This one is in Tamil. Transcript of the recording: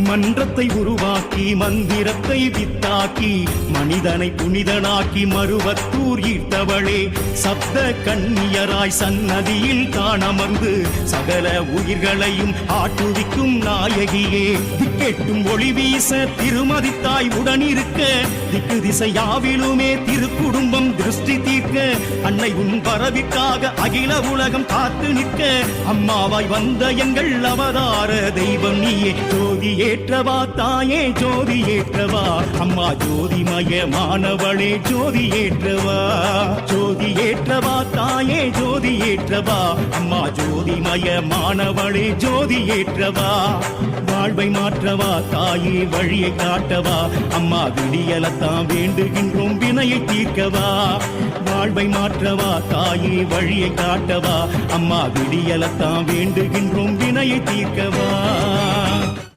மன்றத்தை உருவாக்கி மந்திரத்தை வித்தாக்கி மனிதனை புனிதனாக்கி மருவத்தூர் ஈர்த்தவளே சப்த கண்ணியராய் சன்னதியில் தானமர்ந்து சகல உயிர்களையும் ஆட்டுவிக்கும் நாயகியே திக்கெட்டும் ஒளி வீச திருமதித்தாய் உடனிருக்க திக்கு திசையாவிலுமே திருக்குடும்பம் திருஷ்டி தீர்க்க அன்னை உன் வரவிற்காக அகில உலகம் காத்து நிற்க அம்மாவாய் வந்த எங்கள் அவதார தெய்வம் நீயே ஜோதி ஏற்றவா தாயே ஜோதி ஏற்றவா அம்மா ஜோதிமயமானவளே ஜோதி ஏற்றவா ஜோதி ஏற்றவா தாயே ஜோதி ஏற்றவா அம்மா ஜோதிமயமானவளே ஜோதி ஏற்றவா வாழ்வை மாற்றவா தாயே வழியை காட்டவா அம்மா விடியலத்தான் வேண்டுகின்றோம் வினையை தீர்க்கவா வாழ்வை மாற்றவா தாயே வழியை காட்டவா அம்மா விடியலத்தான் வேண்டுகின்றோம் வினையை தீர்க்கவா